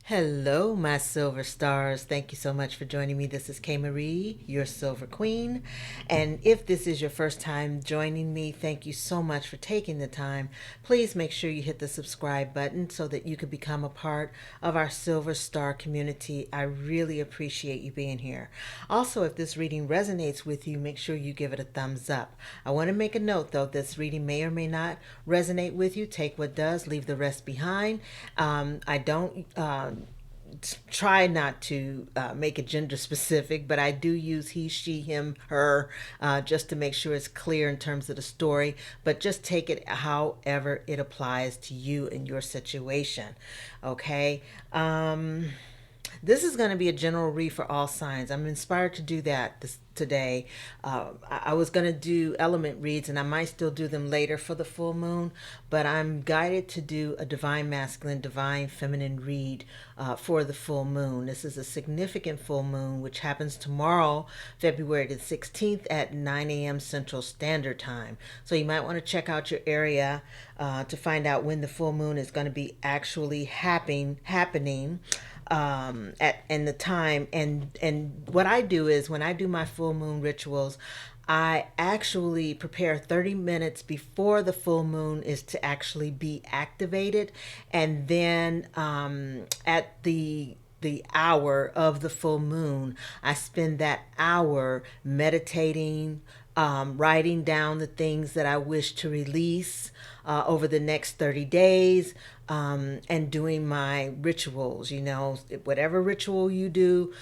Hello, my silver stars. Thank you so much for joining me. This is Kay Marie, your silver queen. And if this is your first time joining me, thank you so much for taking the time. Please make sure you hit the subscribe button so that you can become a part of our silver star community. I really appreciate you being here. Also, if this reading resonates with you, make sure you give it a thumbs up. I want to make a note though, this reading may or may not resonate with you. Take what does, leave the rest behind. I don't try not to make it gender specific, but I do use he, she, him, her, just to make sure it's clear in terms of the story. But just take it however it applies to you and your situation. Okay. This is going to be a general read for all signs. I'm inspired to do that today. I was going to do element reads, and I might still do them later for the full moon, but I'm guided to do a divine masculine, divine feminine read for the full moon. This is a significant full moon, which happens tomorrow, February the 16th at 9 a.m. Central Standard Time. So you might want to check out your area to find out when the full moon is going to be actually happening at in the time. And what I do is when I do my full moon rituals, I actually prepare 30 minutes before the full moon is to actually be activated, and then at the hour of the full moon, I spend that hour meditating, writing down the things that I wish to release over the next 30 days, and doing my rituals. Whatever ritual you do,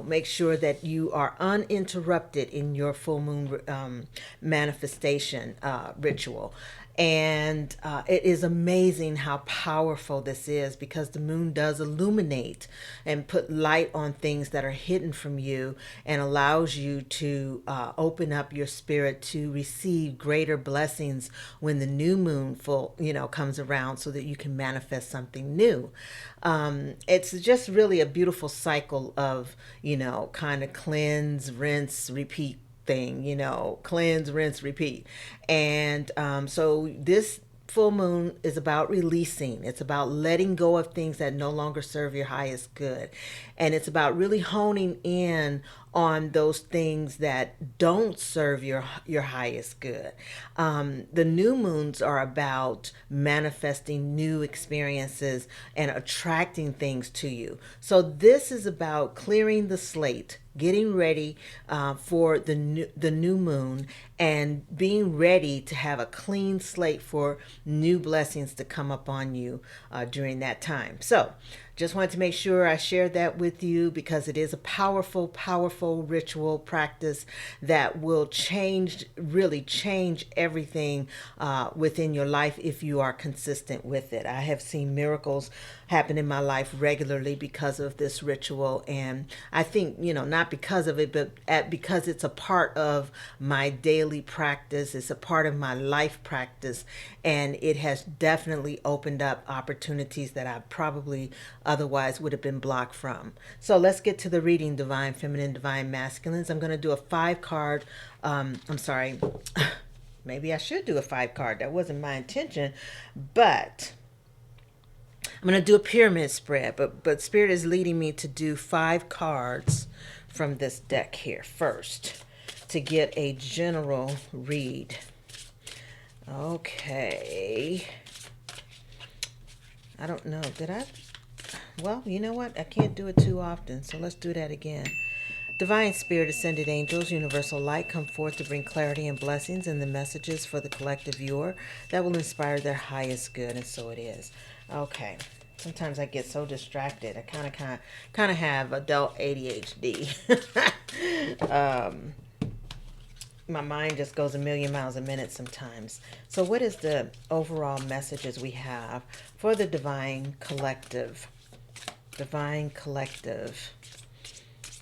make sure that you are uninterrupted in your full moon manifestation ritual. And it is amazing how powerful this is, because the moon does illuminate and put light on things that are hidden from you, and allows you to open up your spirit to receive greater blessings when the new moon comes around, so that you can manifest something new. It's just really a beautiful cycle of, kind of cleanse, rinse, repeat thing, cleanse, rinse, repeat. And so this full moon is about releasing. It's about letting go of things that no longer serve your highest good. And it's about really honing in on those things that don't serve your highest good. The new moons are about manifesting new experiences and attracting things to you. So this is about clearing the slate, getting ready for the new moon, and being ready to have a clean slate for new blessings to come upon you during that time. So just wanted to make sure I shared that with you, because it is a powerful, powerful ritual practice that will really change everything within your life if you are consistent with it. I have seen miracles happen in my life regularly because of this ritual. And I think, not because of it, but because it's a part of my daily practice. It's a part of my life practice. And it has definitely opened up opportunities that I probably otherwise would have been blocked from. So let's get to the reading, Divine Feminine, Divine Masculines. I'm going to do a 5 card. I'm sorry. Maybe I should do a 5 card. That wasn't my intention. But I'm going to do a pyramid spread, but Spirit is leading me to do 5 cards from this deck here first to get a general read. Okay. I don't know. Did I? Well, you know what? I can't do it too often, so let's do that again. Divine Spirit, Ascended Angels, Universal Light, come forth to bring clarity and blessings in the messages for the collective viewer that will inspire their highest good, and so it is. Okay. Sometimes I get so distracted. I kind of have adult ADHD. My mind just goes a million miles a minute sometimes. So what is the overall messages we have for the divine collective? Divine collective.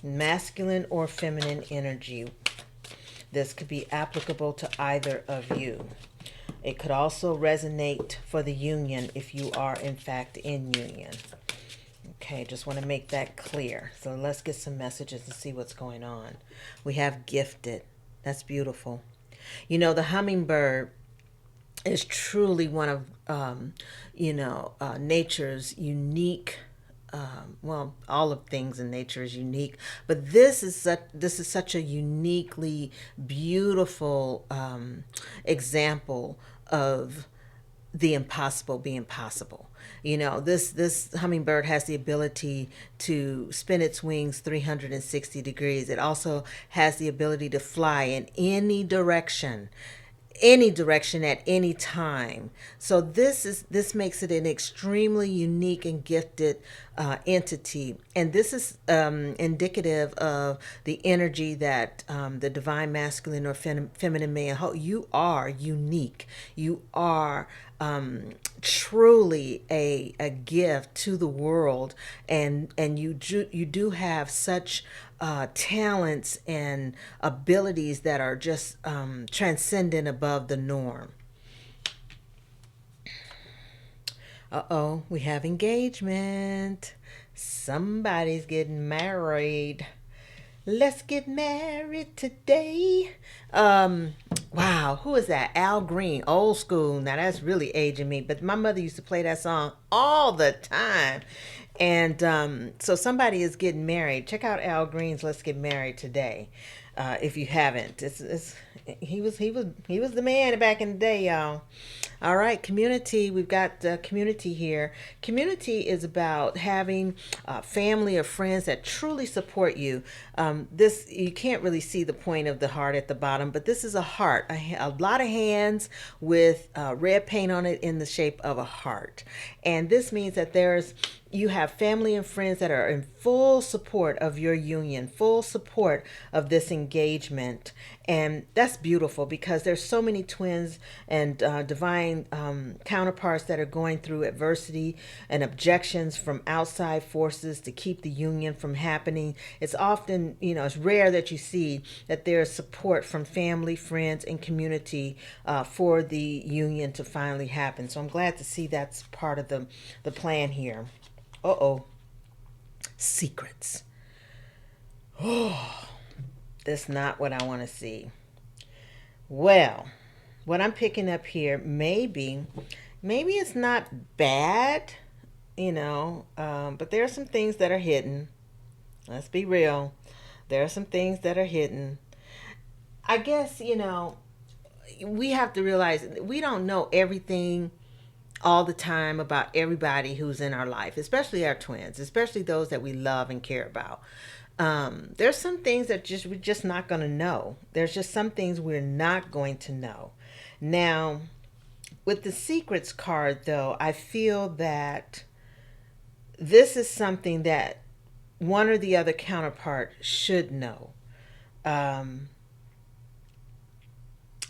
Masculine or feminine energy. This could be applicable to either of you. It could also resonate for the union if you are in fact in union. Okay, just want to make that clear. So let's get some messages and see what's going on. We have gifted. That's beautiful. The hummingbird is truly one of nature's unique well, all of things in nature is unique, but this is such a uniquely beautiful example of the impossible being possible. This hummingbird has the ability to spin its wings 360 degrees. It also has the ability to fly in any direction at any time. So this makes it an extremely unique and gifted entity, and this is indicative of the energy that the divine masculine or feminine may hold. You are unique. You are truly a gift to the world, and you do have such talents and abilities that are just transcendent above the norm. Uh-oh, we have engagement. Somebody's getting married. Let's get married today. Wow, who is that? Al Green, old school. Now that's really aging me, but my mother used to play that song all the time. And so somebody is getting married. Check out Al Green's "Let's Get Married Today," if you haven't. He was the man back in the day, y'all. All right, community. We've got community here. Community is about having family or friends that truly support you. This you can't really see the point of the heart at the bottom, but this is a heart, a lot of hands with red paint on it in the shape of a heart, and this means that you have family and friends that are in full support of your union, full support of this engagement. And that's beautiful because there's so many twins and divine counterparts that are going through adversity and objections from outside forces to keep the union from happening. It's often, it's rare that you see that there's support from family, friends, and community for the union to finally happen. So I'm glad to see that's part of the plan here. Uh-oh. Secrets. Oh, that's not what I want to see. Well, what I'm picking up here, maybe it's not bad, but there are some things that are hidden. Let's be real. There are some things that are hidden. I guess, we have to realize we don't know everything all the time about everybody who's in our life, especially our twins, especially those that we love and care about. There's some things that we're just not going to know. There's just some things we're not going to know. Now, with the secrets card, though, I feel that this is something that one or the other counterpart should know. Um,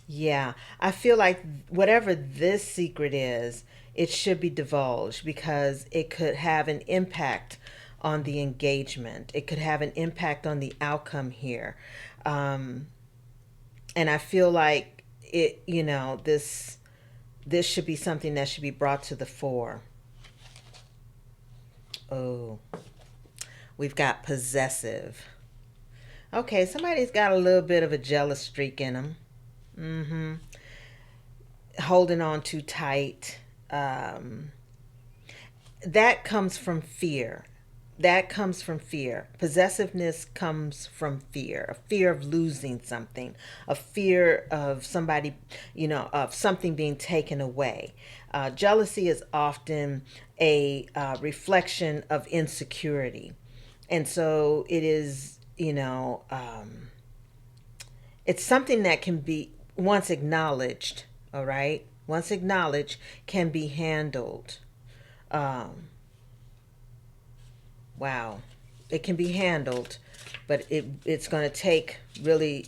Yeah, I feel like whatever this secret is, it should be divulged because it could have an impact on the engagement. It could have an impact on the outcome here. Um, and I feel like this should be something that should be brought to the fore. Oh, we've got possessive. Okay, somebody's got a little bit of a jealous streak in them. Mm-hmm. Holding on too tight. Um, that comes from fear. That comes from fear. Possessiveness comes from fear, a fear of losing something, a fear of somebody, of something being taken away. Jealousy is often a reflection of insecurity. And so it is, it's something that can be, once acknowledged, all right, once acknowledged, can be handled. Um, wow, it can be handled, but it's going to take really,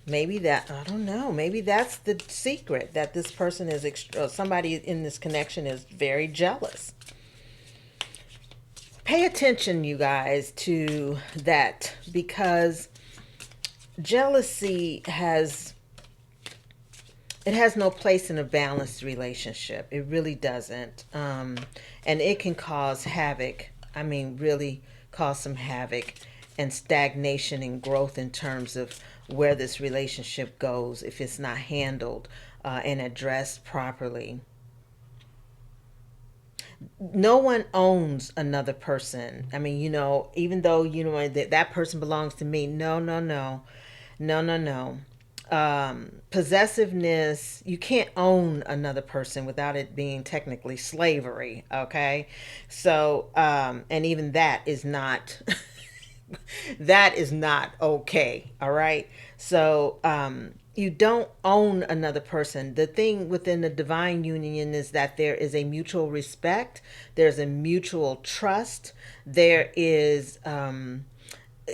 maybe that, I don't know, maybe that's the secret, that this person is somebody in this connection is very jealous. Pay attention, you guys, to that, because jealousy has no place in a balanced relationship. It really doesn't. And it can cause havoc. I mean, really cause some havoc and stagnation and growth in terms of where this relationship goes if it's not handled and addressed properly. No one owns another person. I mean, even though that person belongs to me. No, no, no, no, no, no. Possessiveness, you can't own another person without it being technically slavery. Okay, so and even that is not that is not okay. All right. So you don't own another person. The thing within the divine union is that there is a mutual respect, there's a mutual trust, there is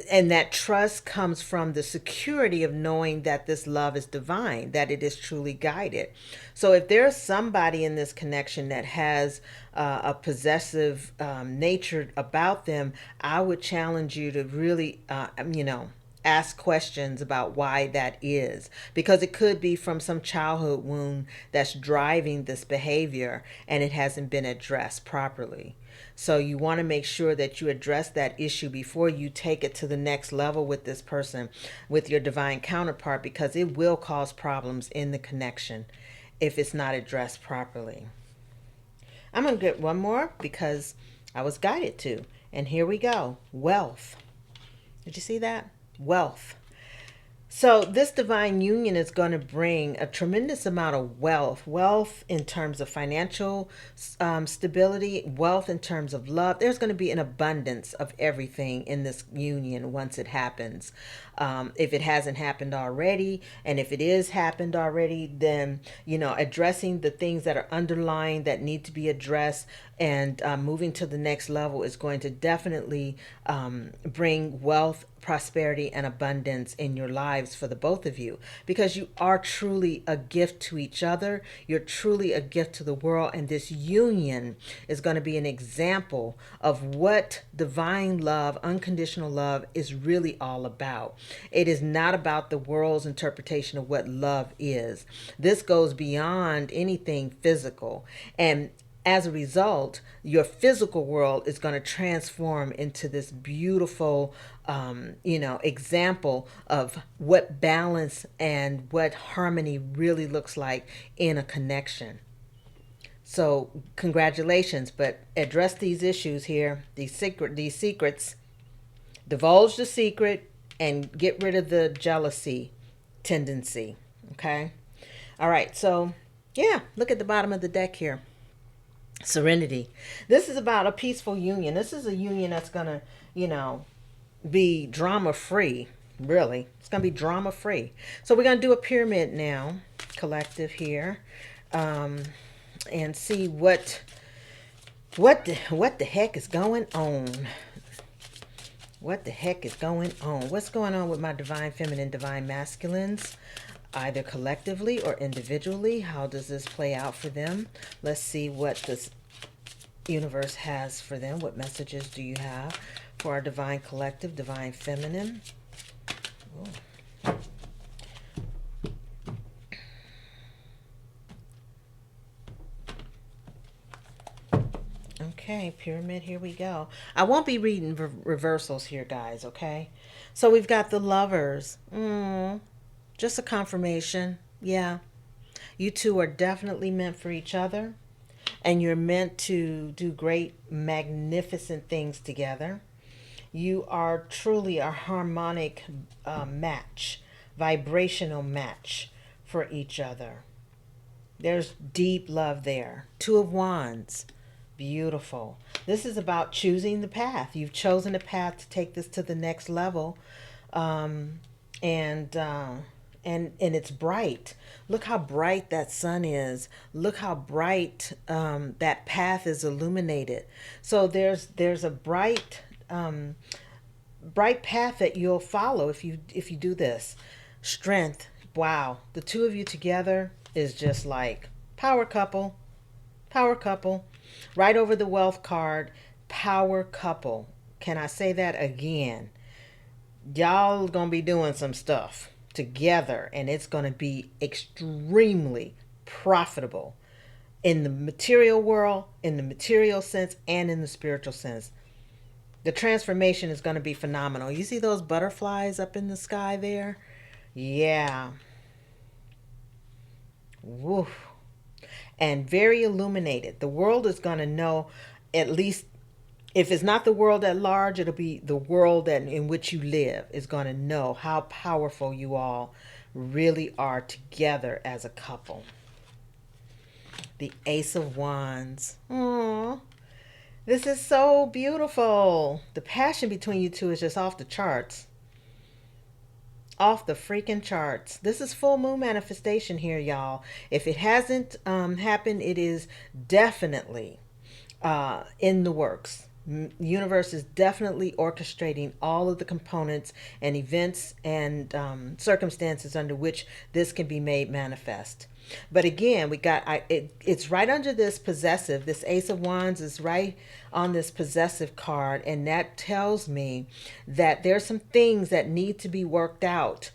and that trust comes from the security of knowing that this love is divine, that it is truly guided. So if there's somebody in this connection that has a possessive nature about them, I would challenge you to really, ask questions about why that is, because it could be from some childhood wound that's driving this behavior and it hasn't been addressed properly. So you want to make sure that you address that issue before you take it to the next level with this person, with your divine counterpart, because it will cause problems in the connection if it's not addressed properly. I'm going to get one more because I was guided to. And here we go. Wealth. Did you see that? Wealth. So this divine union is going to bring a tremendous amount of wealth in terms of financial stability, wealth in terms of love. There's going to be an abundance of everything in this union once it happens. If it hasn't happened already, and if it is happened already, then addressing the things that are underlying that need to be addressed and moving to the next level is going to definitely bring wealth, prosperity, and abundance in your lives for the both of you, because you are truly a gift to each other. You're truly a gift to the world, and this union is going to be an example of what divine love, unconditional love, is really all about. It is not about the world's interpretation of what love is. This goes beyond anything physical, and as a result, your physical world is going to transform into this beautiful, example of what balance and what harmony really looks like in a connection. So, congratulations, but address these issues here, these secrets, divulge the secret, and get rid of the jealousy tendency. Okay. All right. So, yeah, look at the bottom of the deck here. Serenity. This is about a peaceful union. This is a union that's going to, be drama free. Really, it's going to be drama free. So we're going to do a pyramid now, collective here, and see what the heck is going on. What the heck is going on? What's going on with my divine feminine, divine masculines? Either collectively or individually. How does this play out for them? Let's see what this universe has for them. What messages do you have for our divine collective, divine feminine? Ooh. Okay, pyramid, here we go. I won't be reading reversals here, guys, okay? So we've got the lovers. Just a confirmation. Yeah. You two are definitely meant for each other, and you're meant to do great, magnificent things together. You are truly a harmonic match, vibrational match for each other. There's deep love there. Two of Wands. Beautiful. This is about choosing the path. You've chosen a path to take this to the next level. And it's bright. Look how bright that sun is. Look how bright that path is illuminated. So there's a bright path that you'll follow if you do this. Strength. Wow. The two of you together is just like power couple. Power couple. Right over the wealth card. Power couple. Can I say that again? Y'all gonna be doing some stuff together, and it's gonna be extremely profitable in the material world, in the material sense, and in the spiritual sense. The transformation is going to be phenomenal. You see those butterflies up in the sky there? Yeah. Woof. and very illuminated. The world is going to know, at least if it's not the world at large, it'll be the world in which you live is going to know how powerful you all really are together as a couple. The Ace of Wands. Aww. This is so beautiful. The passion between you two is just off the charts. Off the freaking charts. This is full moon manifestation here, y'all. If it hasn't happened, it is definitely in the works. Universe is definitely orchestrating all of the components and events and circumstances under which this can be made manifest. But again, we got it's right under this possessive. This Ace of Wands is right on this possessive card, and that tells me that there's some things that need to be worked out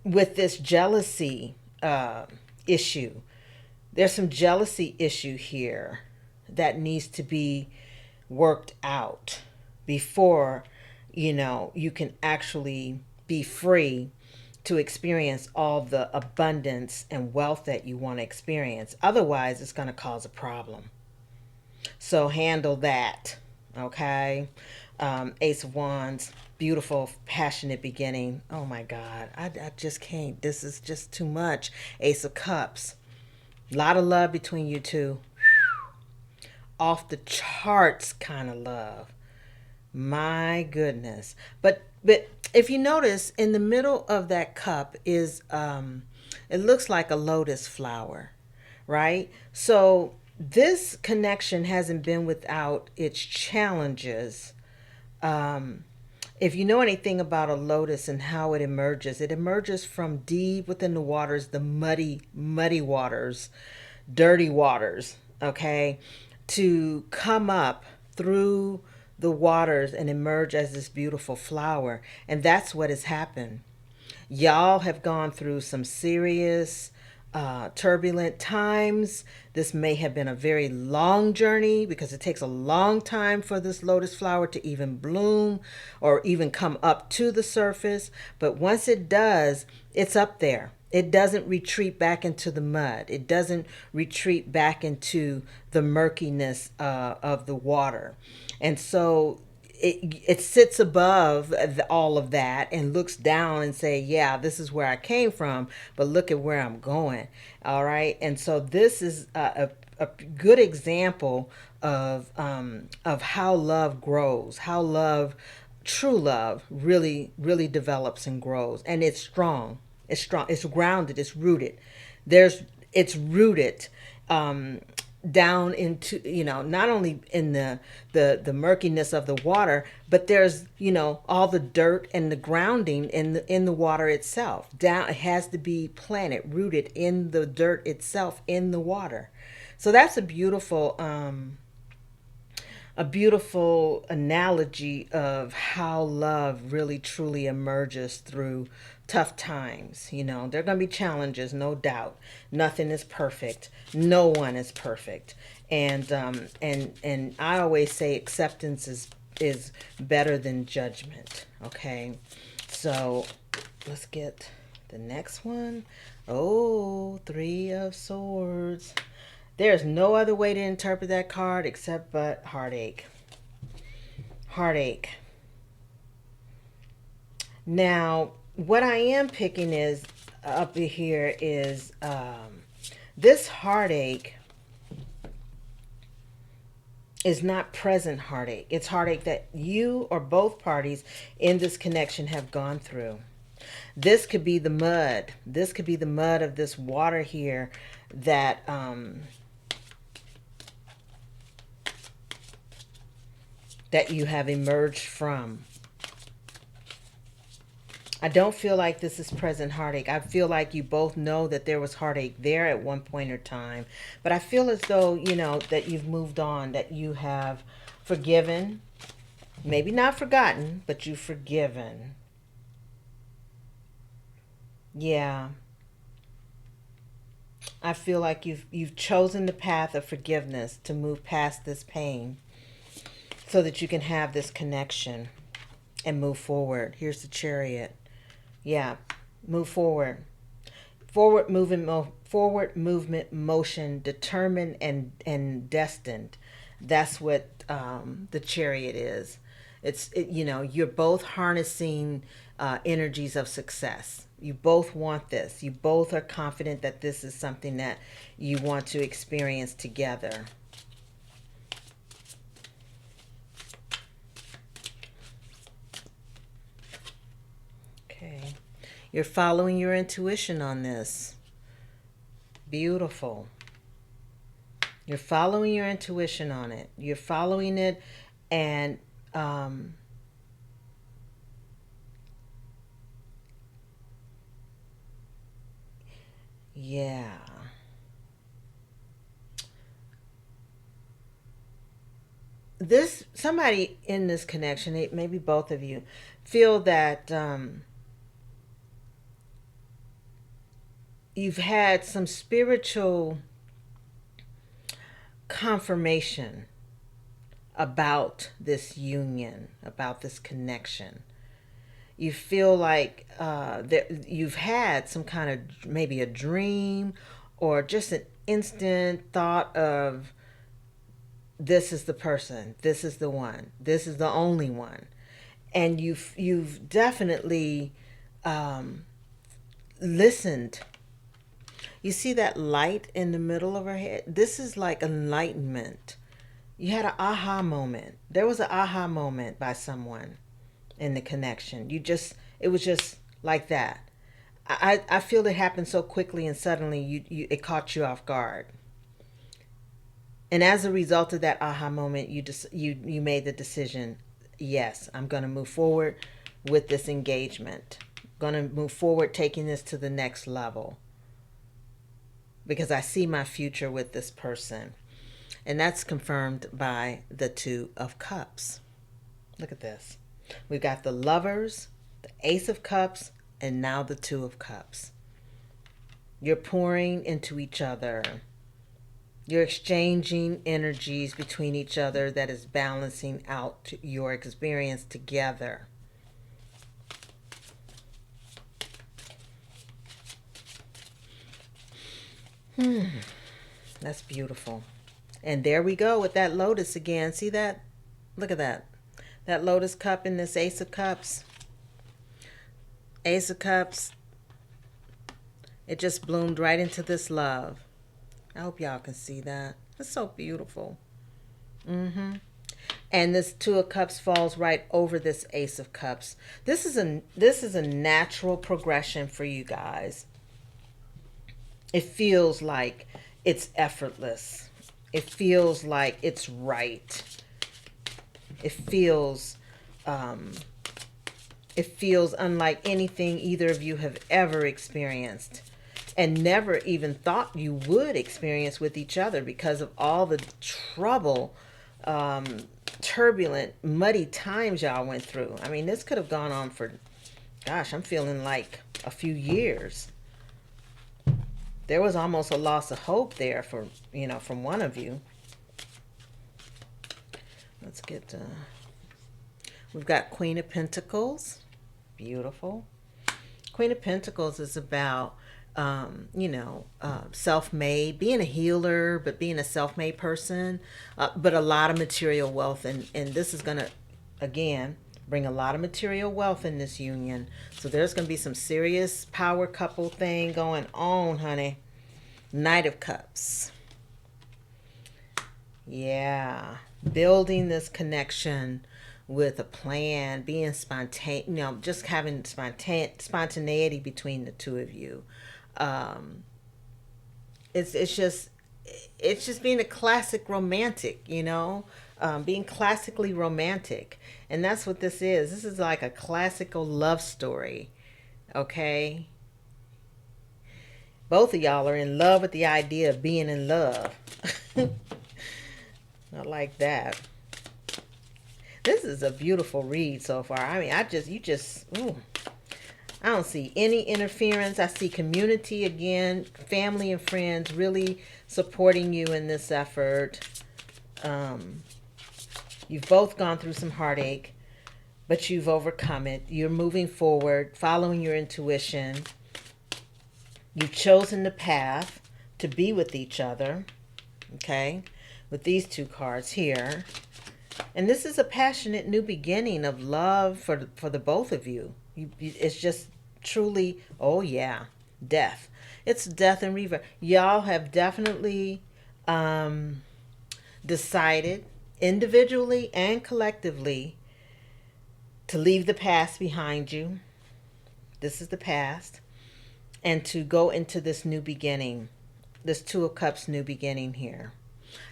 with this jealousy issue. There's some jealousy issue here that needs to be worked out before, you can actually be free to experience all the abundance and wealth that you want to experience. Otherwise, it's going to cause a problem. So handle that, okay? Ace of Wands, beautiful, passionate beginning. Oh my God, I just can't. This is just too much. Ace of Cups, a lot of love between you two. Off the charts kind of love. My goodness. But if you notice, in the middle of that cup is it looks like a lotus flower, right? So this connection hasn't been without its challenges. If you know anything about a lotus and how it emerges from deep within the waters, the muddy waters, dirty waters, okay, to come up through the waters and emerge as this beautiful flower. And that's what has happened. Y'all have gone through some serious turbulent times. This may have been a very long journey because it takes a long time for this lotus flower to even bloom or even come up to the surface. But once it does, it's up there. It doesn't retreat back into the mud. It doesn't retreat back into the murkiness of the water. And so it sits above all of that and looks down and say, yeah, this is where I came from, but look at where I'm going. All right. And so this is a good example of how love grows, how true love really develops and grows. And it's strong. It's strong. It's grounded. It's rooted. It's rooted down into, not only in the murkiness of the water, but there's, all the dirt and the grounding in the water itself. Down, it has to be planted, rooted in the dirt itself, in the water. So that's a beautiful analogy of how love really truly emerges through tough times. There are going to be challenges, no doubt. Nothing is perfect. No one is perfect. And I always say acceptance is better than judgment. Okay. So let's get the next one. Oh, Three of Swords. There's no other way to interpret that card except but heartache. Heartache. Now, what I am picking is up here is this heartache is not present heartache. It's heartache that you or both parties in this connection have gone through. This could be the mud. This could be the mud of this water here that that you have emerged from. I don't feel like this is present heartache. I feel like you both know that there was heartache there at one point or time. But I feel as though, that you've moved on, that you have forgiven. Maybe not forgotten, but you've forgiven. Yeah. I feel like you've chosen the path of forgiveness to move past this pain so that you can have this connection and move forward. Here's the Chariot. Yeah, move forward. Forward moving forward movement, motion, determined and destined. That's what the Chariot is. You're both harnessing energies of success. You both want this. You both are confident that this is something that you want to experience together. Okay. You're following your intuition on this. Beautiful. You're following your intuition on it. You're following it, and yeah. This somebody in this connection, maybe both of you, feel that you've had some spiritual confirmation about this union, about this connection. You feel like that you've had some kind of maybe a dream or just an instant thought of, this is the person, this is the one, this is the only one, and you've definitely listened. You see that light in the middle of her head? This is like enlightenment. You had an aha moment. There was an aha moment by someone in the connection. It was just like that. I feel it happened so quickly and suddenly it caught you off guard. And as a result of that aha moment, you made the decision, yes, I'm going to move forward with this engagement. Going to move forward, taking this to the next level. Because I see my future with this person. And that's confirmed by the Two of Cups. Look at this. We've got the Lovers, the Ace of Cups, and now the Two of Cups. You're pouring into each other. You're exchanging energies between each other that is balancing out your experience together. That's beautiful. And there we go with that Lotus again. See that? Look at that. That Lotus cup in this Ace of Cups. Ace of Cups. It just bloomed right into this love. I hope y'all can see that. It's so beautiful. And this Two of Cups falls right over this Ace of Cups. This is a natural progression for you guys. It feels like it's effortless. It feels like it's right. It feels unlike anything either of you have ever experienced, and never even thought you would experience with each other because of all the trouble, turbulent, muddy times y'all went through. I mean, this could have gone on for, gosh, I'm feeling like a few years. There was almost a loss of hope there from one of you. Let's get, we've got Queen of Pentacles. Beautiful. Queen of Pentacles is about, self-made, being a healer, but being a self-made person, but a lot of material wealth. And this is going to, again, bring a lot of material wealth in this union. So there's going to be some serious power couple thing going on, honey. Knight of Cups. Yeah. Building this connection with a plan, being spontaneous, just having spontaneity between the two of you. It's just being a classic romantic, being classically romantic. And that's what this is. This is like a classical love story. Okay? Both of y'all are in love with the idea of being in love. I like that. This is a beautiful read so far. I mean, I don't see any interference. I see community again, family and friends really supporting you in this effort. You've both gone through some heartache, but you've overcome it. You're moving forward, following your intuition. You've chosen the path. to be with each other, okay, with these two cards here. And this is a passionate new beginning of love for the both of you. It's just truly, oh yeah, death. It's death and rebirth. Y'all have definitely decided individually and collectively to leave the past behind you. This is the past. And to go into this new beginning, this Two of Cups new beginning here.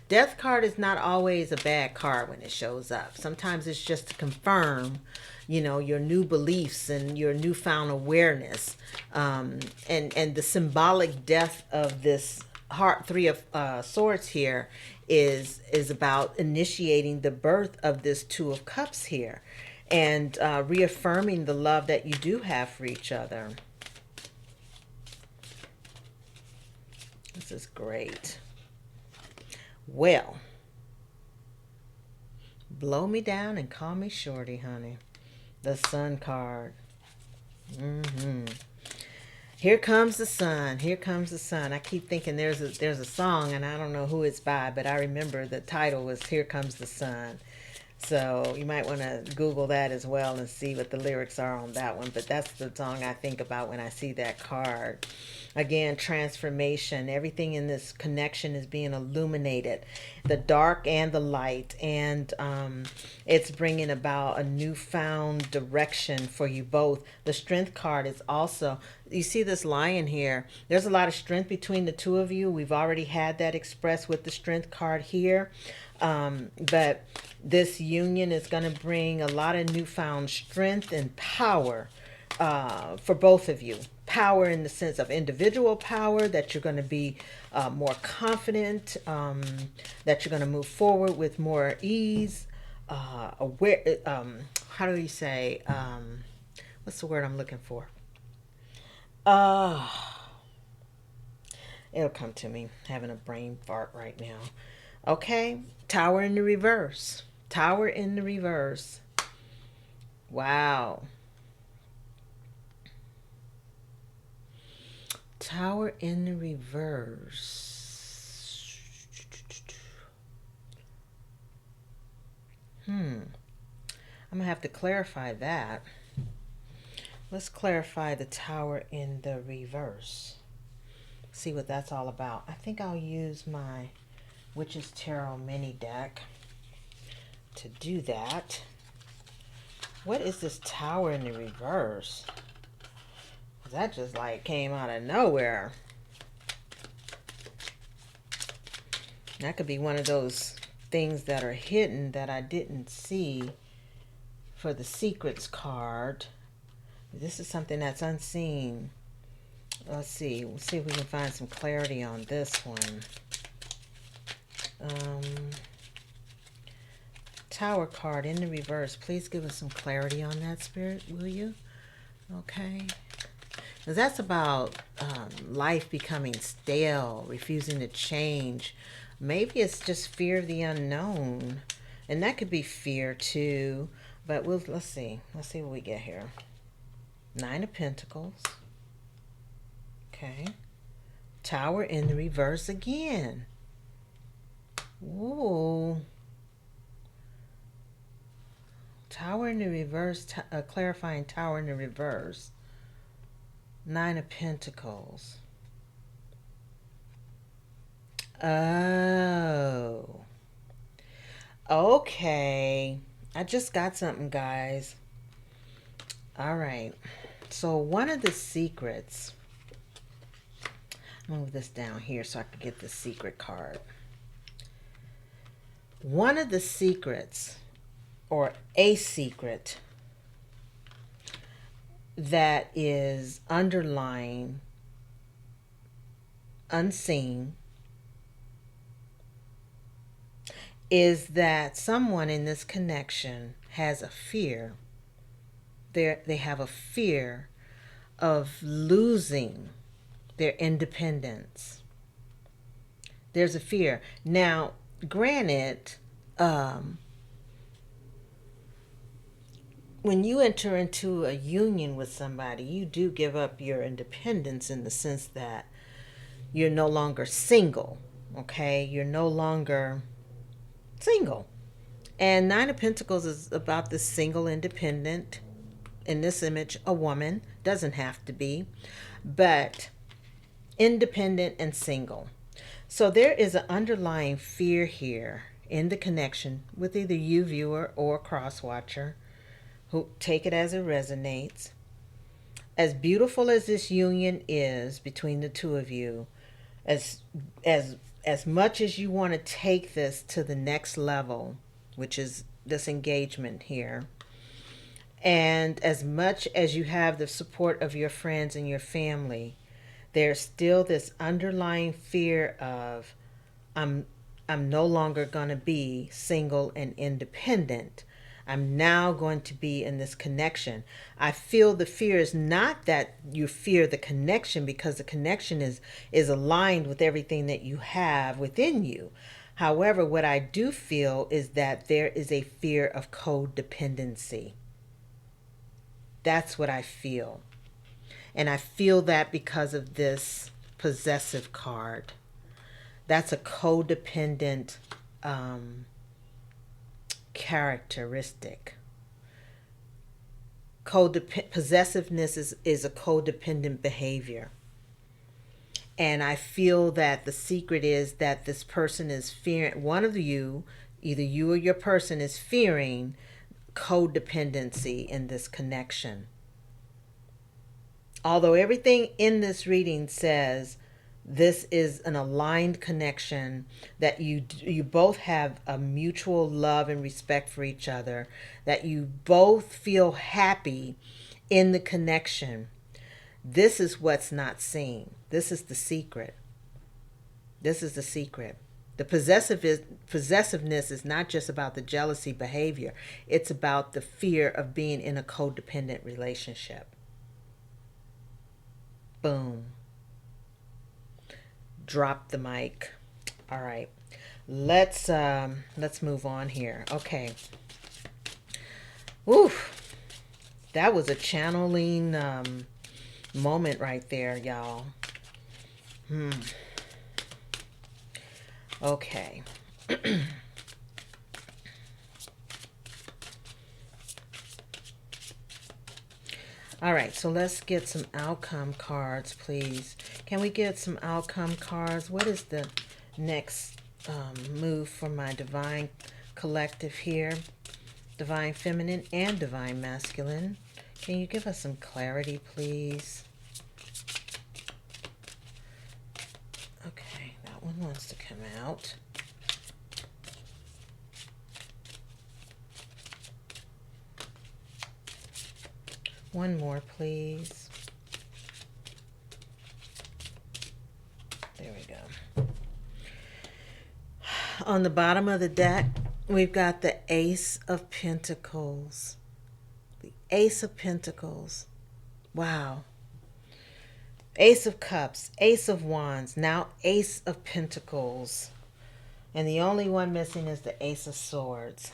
Death card is not always a bad card when it shows up. Sometimes it's just to confirm, your new beliefs and your newfound awareness. And the symbolic death of this heart, Three of Swords here is about initiating the birth of this Two of Cups here, and reaffirming the love that you do have for each other. This is great. Well, blow me down and call me shorty, honey. The Sun card. Here comes the sun. Here comes the sun. I keep thinking there's a song, and I don't know who it's by, but I remember the title was Here Comes the Sun. So you might want to Google that as well and see what the lyrics are on that one. But that's the song I think about when I see that card. Again, transformation. Everything in this connection is being illuminated. The dark and the light. And it's bringing about a newfound direction for you both. The Strength card is also, you see this lion here. There's a lot of strength between the two of you. We've already had that expressed with the Strength card here. But this union is going to bring a lot of newfound strength and power for both of you. Power in the sense of individual power, that you're going to be more confident, that you're going to move forward with more ease, aware. How do you say? What's the word I'm looking for? It'll come to me. Having a brain fart right now. Okay, Tower in the reverse. Tower in the reverse. Wow. Tower in the reverse. I'm going to have to clarify that. Let's clarify the Tower in the reverse. See what that's all about. I think I'll use my Witch's Tarot mini deck to do that. What is this Tower in the reverse? That just like came out of nowhere. That could be one of those things that are hidden that I didn't see for the Secrets card. This is something that's unseen. Let's see. We'll see if we can find some clarity on this one. Tower card in the reverse. Please give us some clarity on that, Spirit, will you? Okay. Because that's about life becoming stale, refusing to change. Maybe it's just fear of the unknown. And that could be fear too. But let's see. Let's see what we get here. Nine of Pentacles. Okay. Tower in the reverse again. Ooh. Tower in the reverse, clarifying Tower in the reverse. Nine of Pentacles. Oh. Okay. I just got something, guys. All right. So one of the secrets. Move this down here so I can get the secret card. One of the secrets, or a secret, that is underlying, unseen, is that someone in this connection has a fear. They have a fear of losing their independence. There's a fear. Now, granted, when you enter into a union with somebody, you do give up your independence in the sense that You're no longer single. Okay, you're no longer single. And Nine of Pentacles is about the single independent. In this image, a woman, doesn't have to be, but independent and single. So there is an underlying fear here in the connection with either you, viewer, or cross watcher, who take it as it resonates. As beautiful as this union is between the two of you, as as as much as you want to take this to the next level, which is this engagement here, and as much as you have the support of your friends and your family, there's still this underlying fear of I'm I'm no longer going to be single and independent. I'm now going to be in this connection. I feel the fear is not that you fear the connection, because the connection is aligned with everything that you have within you. However, what I do feel is that there is a fear of codependency. That's what I feel. And I feel that because of this possessive card. That's a codependent characteristic. Possessiveness is a codependent behavior. And I feel that the secret is that this person is fearing, one of you, either you or your person, is fearing codependency in this connection. Although everything in this reading says this is an aligned connection, that you both have a mutual love and respect for each other, that you both feel happy in the connection, this is what's not seen. This is the secret. This is the secret. The possessiveness is not just about the jealousy behavior. It's about the fear of being in a codependent relationship. Boom. Drop the mic. All right. Let's move on here. Okay. Oof. That was a channeling moment right there, y'all. Okay. All right, so let's get some outcome cards, please. Can we get some outcome cards? What is the next move for my divine collective here? Divine feminine and divine masculine. Can you give us some clarity, please? Okay, that one wants to come out. One more, please. There we go. On the bottom of the deck, we've got the Ace of Pentacles. The Ace of Pentacles. Wow. Ace of Cups, Ace of Wands, now Ace of Pentacles. And the only one missing is the Ace of Swords.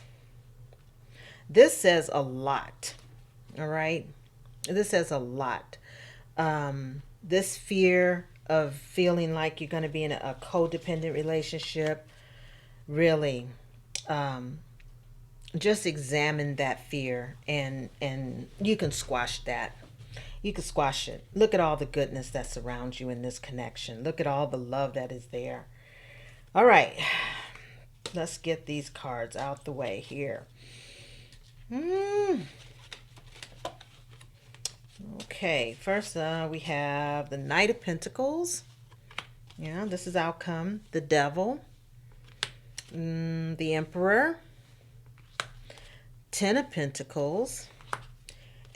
This says a lot. All right? This says a lot. This fear of feeling like you're going to be in a codependent relationship, really, just examine that fear, and you can squash that. You can squash it. Look at all the goodness that surrounds you in this connection. Look at all the love that is there. All right. Let's get these cards out the way here. Okay, first we have the Knight of Pentacles. Yeah, this is outcome. The Devil. The Emperor. Ten of Pentacles.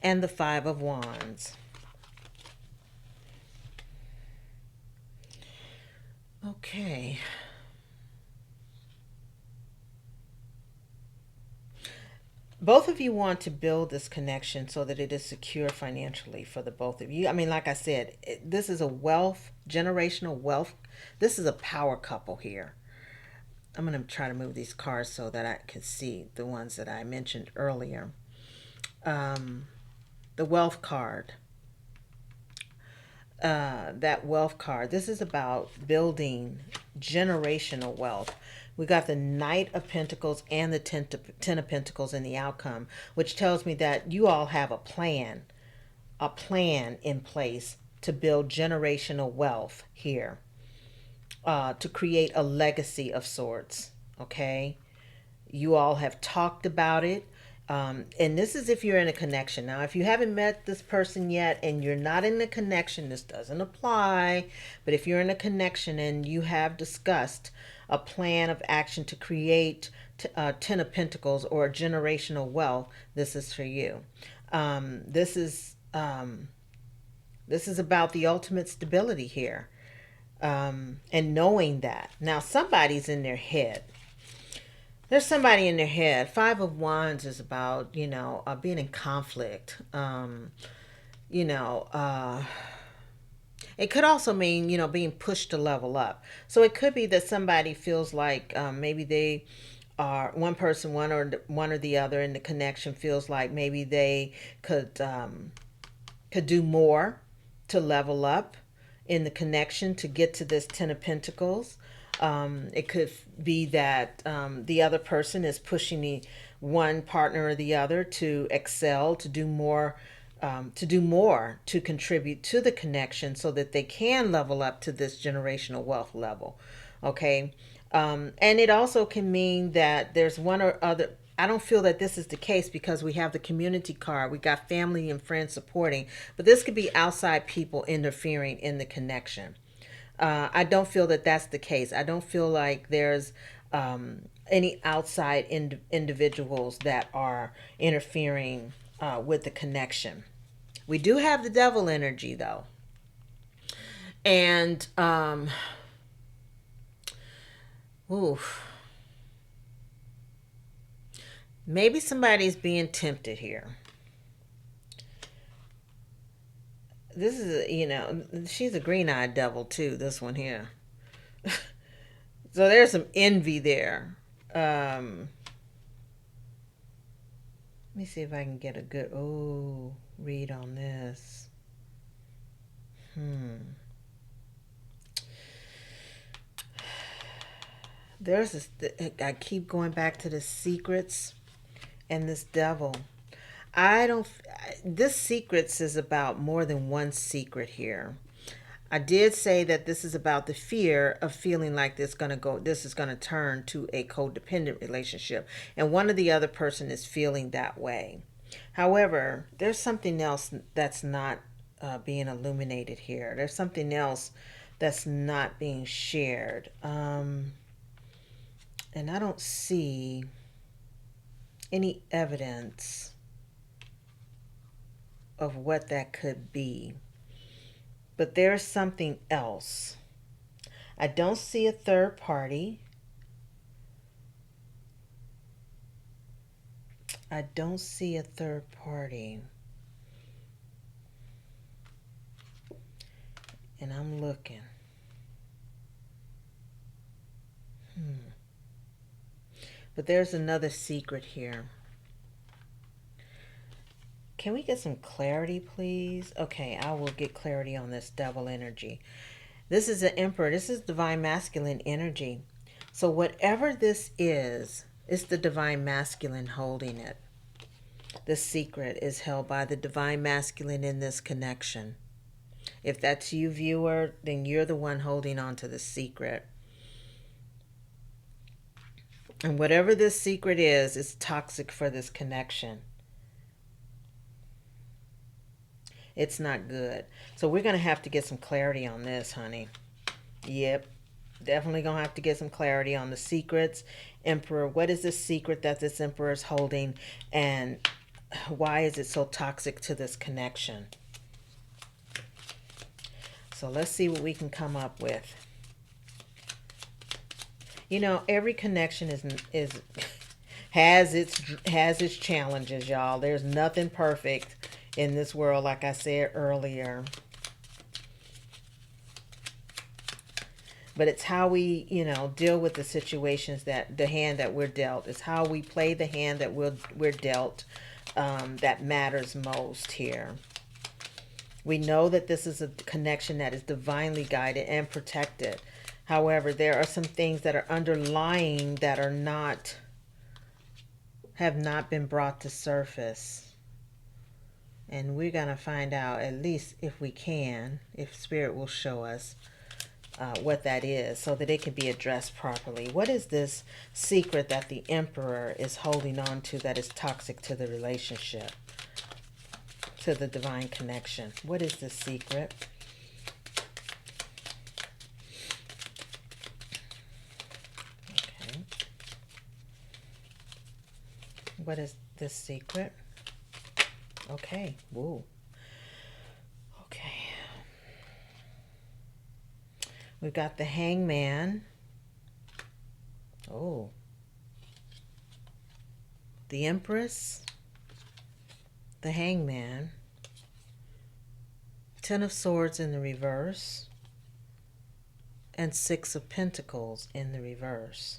And the Five of Wands. Okay. Both of you want to build this connection so that it is secure financially for the both of you. I mean, like I said, this is a wealth, generational wealth. This is a power couple here. I'm going to try to move these cards so that I can see the ones that I mentioned earlier. The wealth card. that wealth card. This is about building generational wealth. We got the Knight of Pentacles and the Ten of Pentacles in the outcome, which tells me that you all have a plan in place to build generational wealth here, to create a legacy of sorts. Okay, you all have talked about it. And this is if you're in a connection. Now, if you haven't met this person yet and you're not in a connection, this doesn't apply. But if you're in a connection and you have discussed a plan of action to create Ten of Pentacles or generational wealth, this is for you. This is about the ultimate stability here, and knowing that. Now, somebody's in their head. There's somebody in their head. Five of Wands is about, being in conflict. You know, it could also mean, being pushed to level up. So it could be that somebody feels like maybe they are one person, one or the other in the connection feels like maybe they could do more to level up in the connection to get to this Ten of Pentacles. It could be that the other person is pushing the one partner or the other to excel, to do more, to contribute to the connection so that they can level up to this generational wealth level. Okay. And it also can mean that there's one or other. I don't feel that this is the case because we have the community card. We got family and friends supporting, but this could be outside people interfering in the connection. I don't feel that that's the case. I don't feel like there's any outside individuals that are interfering with the connection. We do have the devil energy though. And, oof. Maybe somebody's being tempted here. This is, she's a green-eyed devil too, this one here. So there's some envy there. Let me see if I can get a good read on this. There's this, I keep going back to the secrets and this devil. This secrets is about more than one secret here. I did say that this is about the fear of feeling like this is going to turn to a codependent relationship. And one or the other person is feeling that way. However, there's something else that's not being illuminated here. There's something else that's not being shared. And I don't see any evidence of what that could be. But there's something else. I don't see a third party. I don't see a third party. And I'm looking. But there's another secret here. Can we get some clarity, please? Okay, I will get clarity on this devil energy. This is an emperor. This is divine masculine energy. So whatever this is, it's the divine masculine holding it. The secret is held by the divine masculine in this connection. If that's you, viewer, then you're the one holding on to the secret. And whatever this secret is toxic for this connection. It's not good. So we're going to have to get some clarity on this, honey. Yep. Definitely going to have to get some clarity on the secrets. Emperor, what is the secret that this emperor is holding? And why is it so toxic to this connection? So let's see what we can come up with. Every connection has its challenges, y'all. There's nothing perfect in this world, like I said earlier. But it's how we, deal with the situations, that the hand that we're dealt. It's how we play the hand that we're dealt that matters most here. We know that this is a connection that is divinely guided and protected. However, there are some things that are underlying that are not, have not been brought to surface. And we're going to find out, at least if we can, if Spirit will show us what that is so that it can be addressed properly. What is this secret that the Emperor is holding on to that is toxic to the relationship, to the divine connection? What is this secret? Okay. What is this secret? Okay. Woo. Okay. We've got the Hangman. Oh. The Empress. The Hangman. Ten of Swords in the reverse. And Six of Pentacles in the reverse.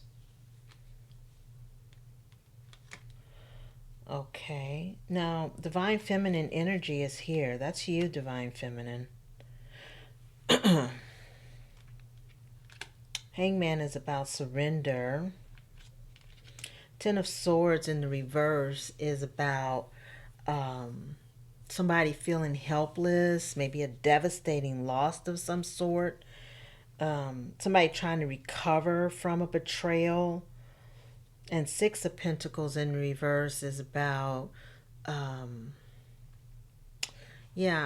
Okay. Now, Divine Feminine energy is here. That's you, Divine Feminine. Hangman is about surrender. Ten of Swords in the reverse is about somebody feeling helpless, maybe a devastating loss of some sort. Somebody trying to recover from a betrayal. And Six of Pentacles in reverse is about,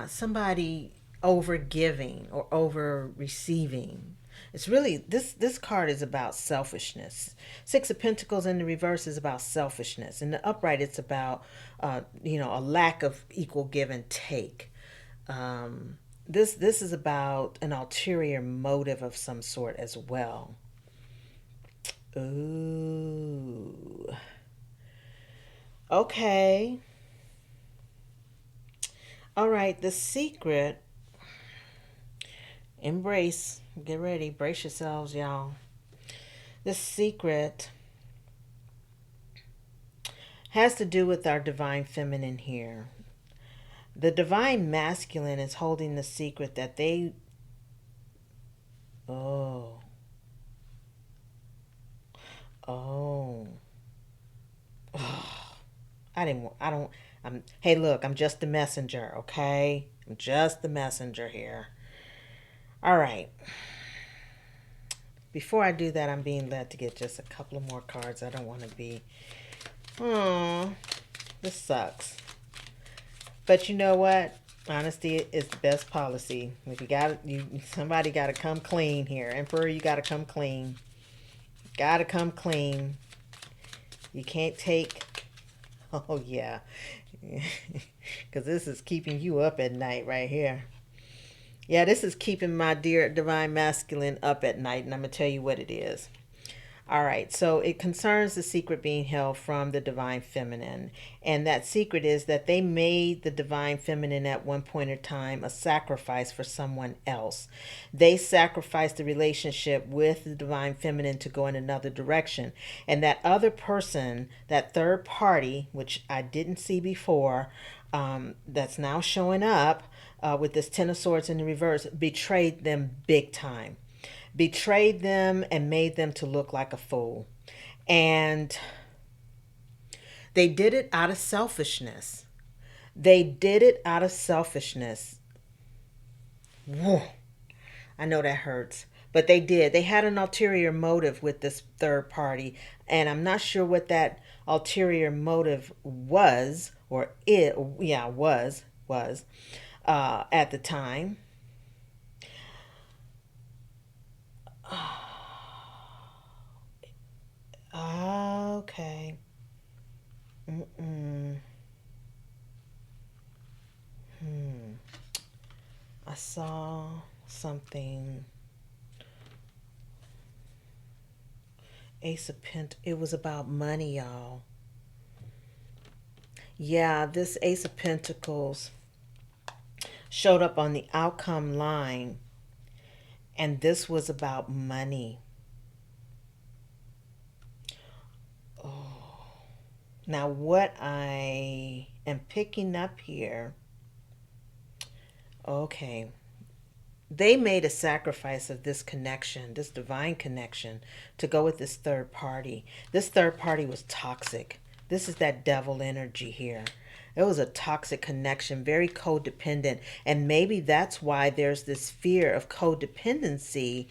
somebody over giving or over receiving. It's really, this card is about selfishness. Six of Pentacles in the reverse is about selfishness. In the upright, it's about, a lack of equal give and take. This is about an ulterior motive of some sort as well. Ooh. Okay. All right. The secret. Embrace. Get ready. Brace yourselves, y'all. The secret has to do with our divine feminine here. The divine masculine is holding the secret that they... Oh. Oh. Hey, look, I'm just the messenger, okay? I'm just the messenger here. All right. Before I do that, I'm being led to get just a couple of more cards. I don't want to be... Oh, this sucks. But you know what? Honesty is the best policy. If somebody got to come clean here. Emperor, you got to come clean. Got to come clean. You can't take... Oh, yeah. Because this is keeping you up at night right here. Yeah, this is keeping my dear divine masculine up at night, and I'm going to tell you what it is. All right, so it concerns the secret being held from the divine feminine. And that secret is that they made the divine feminine at one point in time a sacrifice for someone else. They sacrificed the relationship with the divine feminine to go in another direction. And that other person, that third party, which I didn't see before, that's now showing up with this Ten of Swords in the reverse, betrayed them big time. Betrayed them and made them to look like a fool. And they did it out of selfishness. They did it out of selfishness. Whoa. I know that hurts. But they did. They had an ulterior motive with this third party. And I'm not sure what that ulterior motive was, or was at the time. Okay. I saw something. Ace of Pentacles. It was about money, y'all. Yeah, this Ace of Pentacles showed up on the outcome line, and this was about money. Oh. Now, what I am picking up here, Okay. They made a sacrifice of this connection, this divine connection, to go with this third party. This third party was toxic. This is that devil energy here. It was a toxic connection, very codependent. And maybe that's why there's this fear of codependency.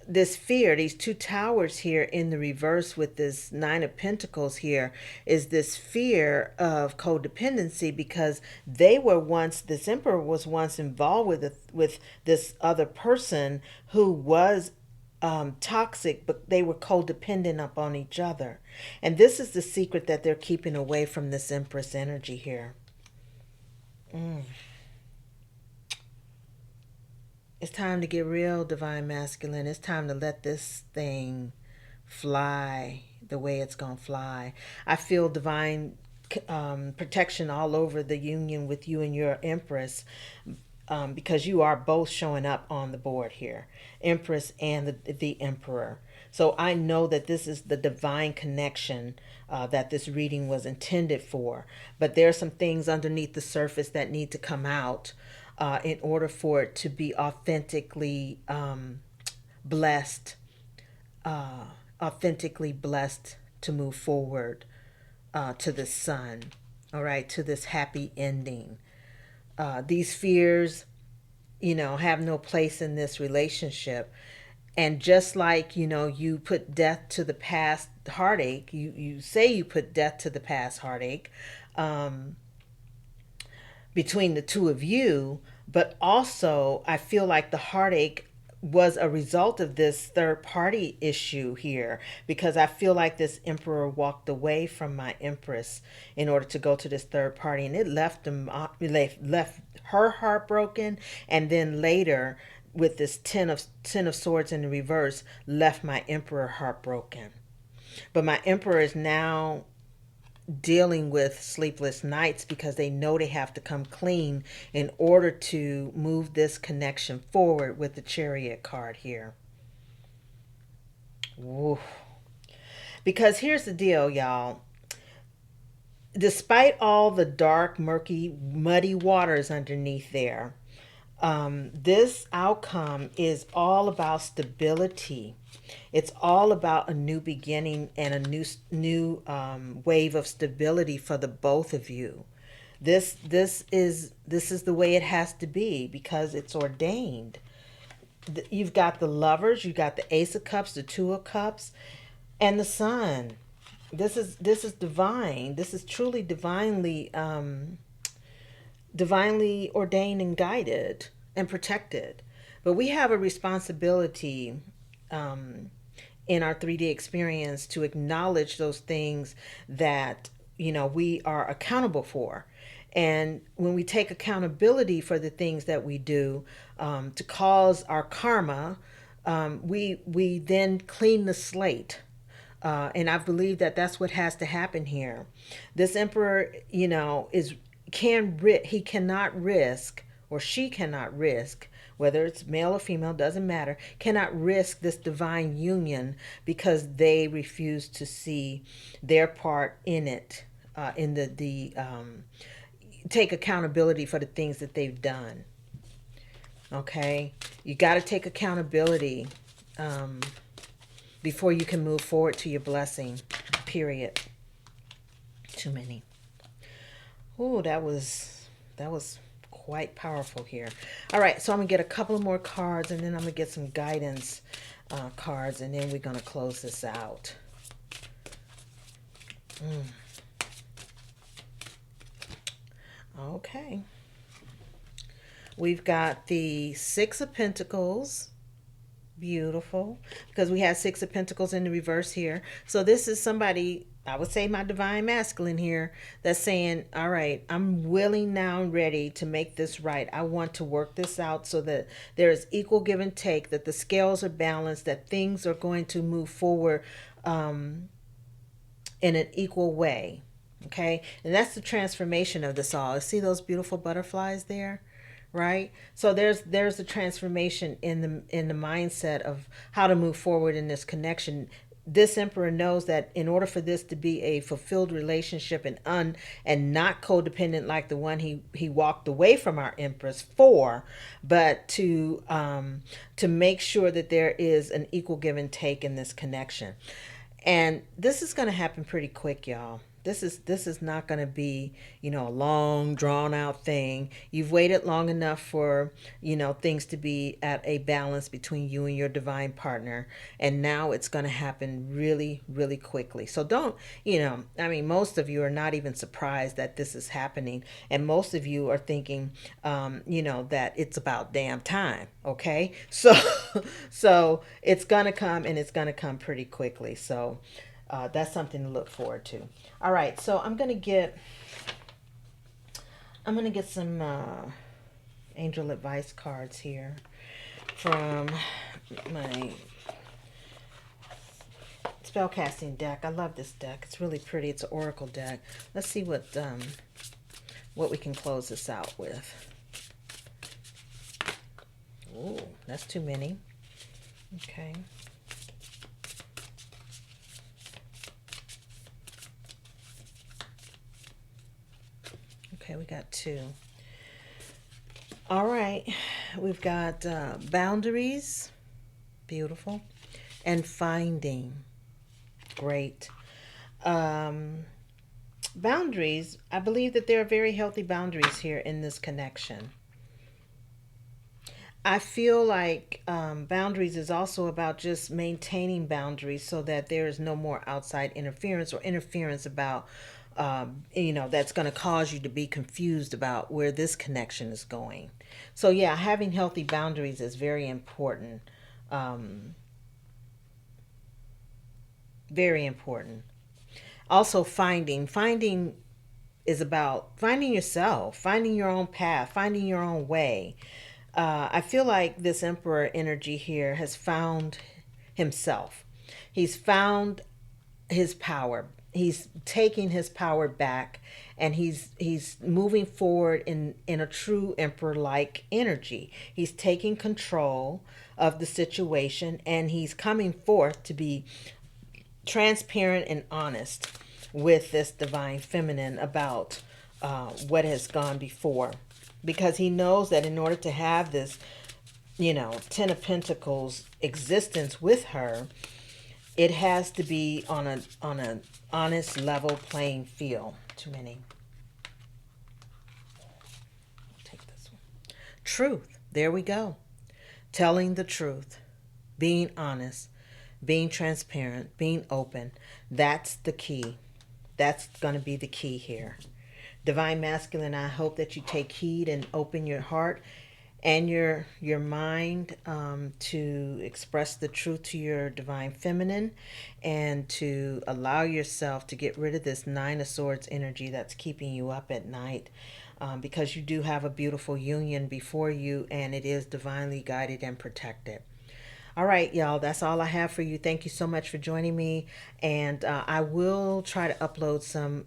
This fear, these two towers here in the reverse with this nine of pentacles here, is this fear of codependency, because they were once, this emperor was once involved with this other person who was toxic, but they were codependent upon each other. And this is the secret that they're keeping away from this empress energy here. It's time to get real, divine masculine. It's time to let this thing fly the way it's going to fly. I feel divine protection all over the union with you and your empress, because you are both showing up on the board here, empress and the emperor. So I know that this is the divine connection that this reading was intended for. But there are some things underneath the surface that need to come out in order for it to be authentically blessed, authentically blessed to move forward to the sun, all right, to this happy ending. These fears, have no place in this relationship. And just like, you put death to the past heartache, you say you put death to the past heartache, between the two of you, but also I feel like the heartache was a result of this third party issue here, because I feel like this emperor walked away from my empress in order to go to this third party, and it left him left her heartbroken, and then later with this ten of swords in the reverse, left my emperor heartbroken. But my emperor is now dealing with sleepless nights because they know they have to come clean in order to move this connection forward with the Chariot card here. Woo. Because here's the deal, y'all. Despite all the dark, murky, muddy waters underneath there, this outcome is all about stability. It's all about a new beginning and a new wave of stability for the both of you. This is the way it has to be because it's ordained. You've got the lovers, you've got the Ace of Cups, the Two of Cups, and the Sun. This is divine. This is truly divinely ordained and guided and protected. But we have a responsibility in our 3D experience to acknowledge those things that we are accountable for. And when we take accountability for the things that we do to cause our karma, we then clean the slate. And I believe that that's what has to happen here. This emperor, he cannot risk, or she cannot risk, whether it's male or female, doesn't matter, cannot risk this divine union because they refuse to see their part in it, in the take accountability for the things that they've done. Okay, you got to take accountability before you can move forward to your blessing. Period. Too many. Oh, that was quite powerful here. All right, so I'm gonna get a couple more cards, and then I'm gonna get some guidance cards, and then we're gonna close this out. Okay. We've got the Six of Pentacles. Beautiful. Because we have Six of Pentacles in the reverse here. So this is somebody, I would say my divine masculine here, that's saying, all right, I'm willing now and ready to make this right. I want to work this out so that there is equal give and take, that the scales are balanced, that things are going to move forward in an equal way. Okay. And that's the transformation of this all. See those beautiful butterflies there? Right? So there's a transformation in the mindset of how to move forward in this connection. this emperor knows that in order for this to be a fulfilled relationship and not codependent like the one he walked away from our empress for, but to make sure that there is an equal give and take in this connection. And this is going to happen pretty quick, y'all. This is not going to be, a long drawn out thing. You've waited long enough for, things to be at a balance between you and your divine partner, and now it's going to happen really, really quickly. So don't, I mean, most of you are not even surprised that this is happening, and most of you are thinking, that it's about damn time. Okay, so so it's going to come, and it's going to come pretty quickly. So that's something to look forward to. All right, so I'm gonna get some angel advice cards here from my spellcasting deck. I love this deck. It's really pretty. It's an oracle deck. Let's see what we can close this out with. Ooh, that's too many. Okay. Okay, we got two. All right, we've got boundaries, beautiful, and finding, great. Um, Boundaries, I believe that there are very healthy boundaries here in this connection. I feel like boundaries is also about just maintaining boundaries so that there is no more outside interference or interference about, that's going to cause you to be confused about where this connection is going. So, yeah, having healthy boundaries is very important. Um, Very important. Also, finding is about finding yourself, finding your own path, finding your own way. I feel like this emperor energy here has found himself. He's found his power. He's taking his power back, and he's moving forward in a true emperor like energy. He's taking control of the situation, and he's coming forth to be transparent and honest with this divine feminine about what has gone before, because he knows that in order to have this, Ten of Pentacles existence with her, it has to be on a honest level playing field. Too many. Take this one. Truth. There we go. Telling the truth, being honest, being transparent, being open. That's the key. That's going to be the key here. Divine Masculine, I hope that you take heed and open your heart and your mind to express the truth to your Divine Feminine, and to allow yourself to get rid of this Nine of Swords energy that's keeping you up at night, because you do have a beautiful union before you, and it is divinely guided and protected. All right, y'all, that's all I have for you. Thank you so much for joining me. And I will try to upload some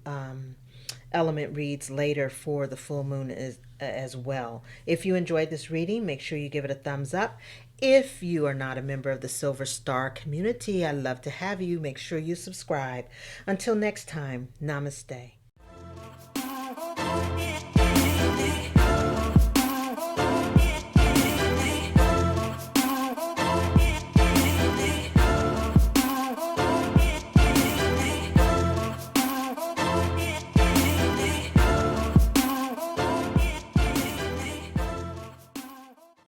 element reads later for the full moon as well. If you enjoyed this reading, make sure you give it a thumbs up. If you are not a member of the Silver Star community, I'd love to have you. Make sure you subscribe. Until next time, namaste.